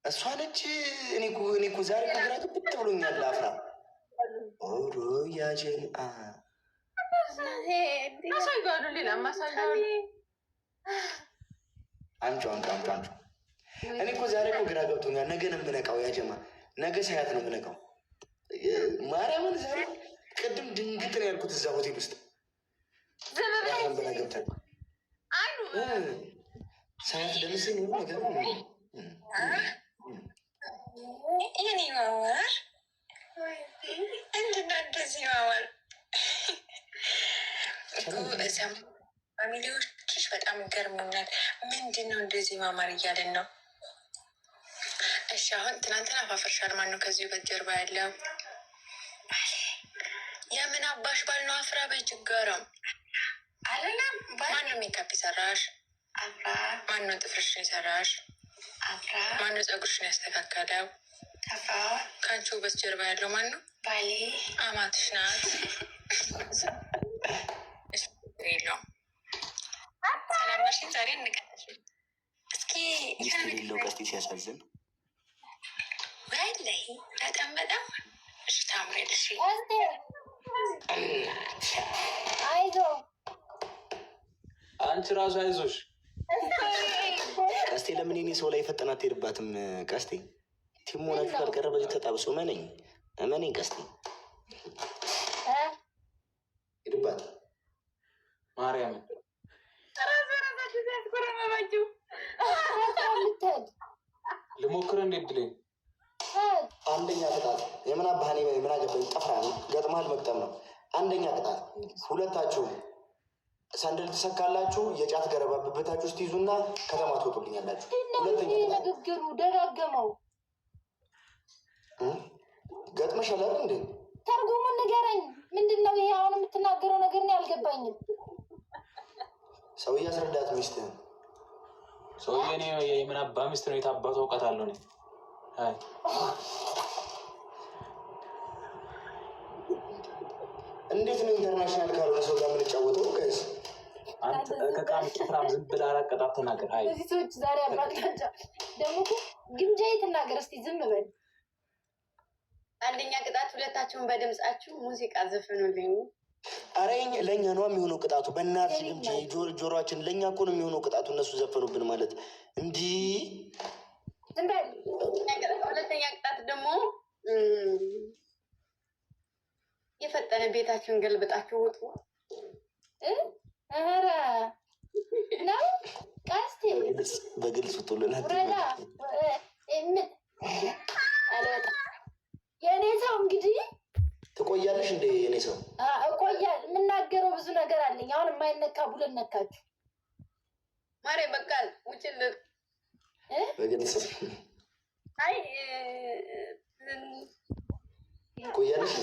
እሷ ነች። እኔ እኮ ዛሬ ግራ ግብት ብሎኛል። አፍራ ኦሮ ያጀን አንቺ እኔ እኮ ዛሬ እኮ ግራ ገብቶኛል። ነገ ነው የምነቃው። ያጀማ ነገ ሳያት ነው የምነቃው። ማርያምን ዛሬ ቅድም ድንግጥ ነው ያልኩት እዛ ሆቴል ውስጥ በላ ገብተን ሳያት ለምስ ነገር ይህን ይማዋል እንድና እንደዚህ ይማዋል። እዚያም ፋሚሊዎችሽ በጣም ይገርሙኛል። ምንድን ነው እንደዚህ ማማር እያለን ነው? እሺ አሁን ትናንትና አፋፈርሻል። ማን ነው ከዚሁ በጀርባ ያለው? የምን አባሽ ባል ነው? አፍራ በጅጋራም አለለም። ማን ነው ሜካፕ የሰራሽ? አፍራ። ማን ነው ጥፍርሽን የሰራሽ? አፍራ። ማን ነው ፀጉርሽን ያስተካከለው? አፍራ። ከአንቺ ውበት ጀርባ ያለው ማን ነው? ባሌ። አማትሽ ናት። የለው ሰላምሽን ዛሬ እንቀጥል እስኪ። ሌለው ቀስቴ ሲያሳዝን ወላሂ በጣም በጣም እሺ። ታምሬልሽ አይዞ አንቺ ራሱ አይዞሽ። ቀስቴ ለምን የኔ ሰው ላይ ፈጠና አትሄድባትም? ቀስቴ ቲም ሆናችሁ ካልቀረበ ተጣብሶ እመነኝ ቀስቴ ሄድባት ማርያምን ልሞክር እንዴት ድለኝ። አንደኛ ቅጣት የምን አባህኔ ምን አገባኝ? ጠፍራ ገጥመሃል መግጠም ነው። አንደኛ ቅጣት ሁለታችሁ ሳንደል ትሰካላችሁ። የጫት ገረባ ብብታችሁ ውስጥ ይዙና ከተማ ትወጡልኛላችሁ። ሁለተኛ ንግግሩ ደጋገመው። ገጥመሻል አይደል እንዴ? ተርጉሙን ንገረኝ። ምንድን ነው ይሄ አሁን የምትናገረው ነገር? ነው ያልገባኝም። ሰው እያስረዳት ሚስትህን። ሰውዬ እኔ የምን አባ ሚስት ነው? የታባቱ እውቀት አለው ነው። እንዴት ነው ኢንተርናሽናል ካልሆነ ሰው ጋር የምንጫወተው? ጋይስ አንተ ከቃም ፍራም ዝም ብለህ አላቀጣት ተናገር። አይ እዚህ ሰዎች ዛሬ አባክታንጫ ደግሞ ግምጃዬ ትናገር እስቲ ዝም በል። አንደኛ ቅጣት ሁለታችሁን በድምጻችሁ ሙዚቃ ዘፍኑልኝ። አረ ለእኛ ነው የሚሆነው ቅጣቱ። በእናትሽ ግምጃ ጆሮአችን ለእኛ እኮ ነው የሚሆነው ቅጣቱ። እነሱ ዘፈኑብን ማለት እንዲህ ዝም በል። ሁለተኛ ቅጣት ደግሞ የፈጠነ ቤታችሁን ገልብጣችሁ ውጡ። ኧረ ነው ቀስቴ በግልጽ ውጡልናል። የእኔ ሰው እንግዲህ ትቆያለሽ እንደ የእኔ ሰው እቆያለሁ። የምናገረው ብዙ ነገር አለኝ። አሁን የማይነካ ቡለን ነካችሁ። ማሬ በቃል ውጭልን በግልጽ አይ ትቆያለሽ።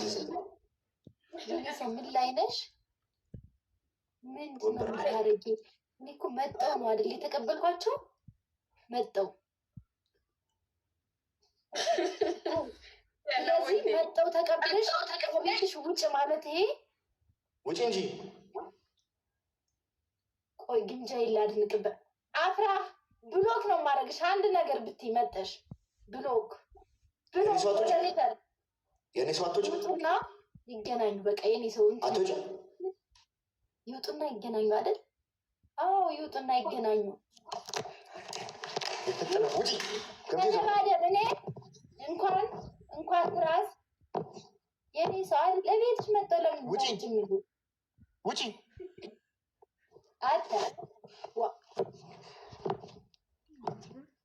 ሰው ምን ላይ ነሽ? ምንድን ነው ታረጊ? እኔ እኮ መጣሁ ነው አይደል የተቀበልኳቸው? መጣሁ ስለዚህ መጣሁ ተቀብለሽ ከቤትሽ ውጭ ማለት ይሄ ውጭ እንጂ። ቆይ ግምጃ ይላድንቅበት አፍራ ብሎክ ነው ማድረግሽ። አንድ ነገር ብትይ መጠሽ ብሎክ የኔ ሰው አቶች ይውጡና ይገናኙ። በቃ የኔ ሰው አቶች ይውጡና ይገናኙ አይደል? አዎ ይውጡና ይገናኙ። እኔ እንኳን ትራስ የኔ ሰው ለቤትሽ መጥተው ለምን ውጭ የሚሉ ውጭ አታ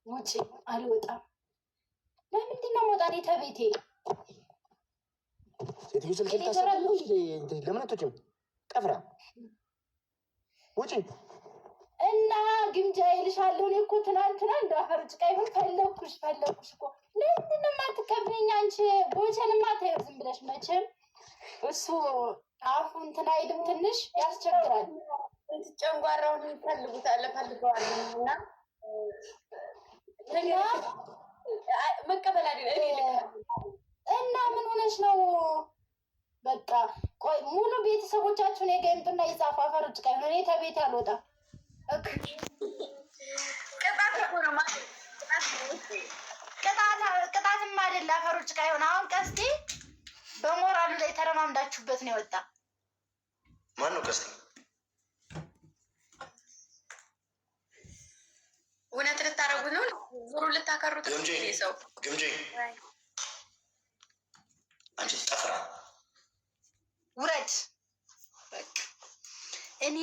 ውጭ አልወጣም። ለምንድን ነው መውጣት? ተቤቴ ሴትዮ ስልክ ታሰራለሁ። ለምን አትወጪም? ቀፍራ ውጭ እና ግምጃ ይልሻለሁ። እኔ እኮ ትናንትና እንዳፈር ጭቃ ይሁን ፈለኩሽ እኮ። ለምንድን ነው የማትቀበይኝ አንቺ? ቦቸንማ ተይው ዝም ብለሽ መቼም እሱ አፉ እንትን አይልም፣ ትንሽ ያስቸግራል። ጨንጓራውን ፈልገዋለሁ እና መቀበል አይደል እና ምን ሆነሽ ነው? በቃ ቆይ ሙሉ ቤተሰቦቻችሁን የገምጡና ይጻፉ። አፈር ጭቃ ይሁን እኔ ተቤት አልወጣም። ቅጣትም አይደለ አፈሩ ጭቃ ይሆን። አሁን ቀስቴ በሞራሉ ላይ ተረማምዳችሁበት ነው የወጣ። ማን ነው ቀስቴ? እውነት ልታረጉት ነው? ዙሩ ልታከሩት ነው? ሰው ግምጄ አንቺ ጠፍራ ውረድ። እኔ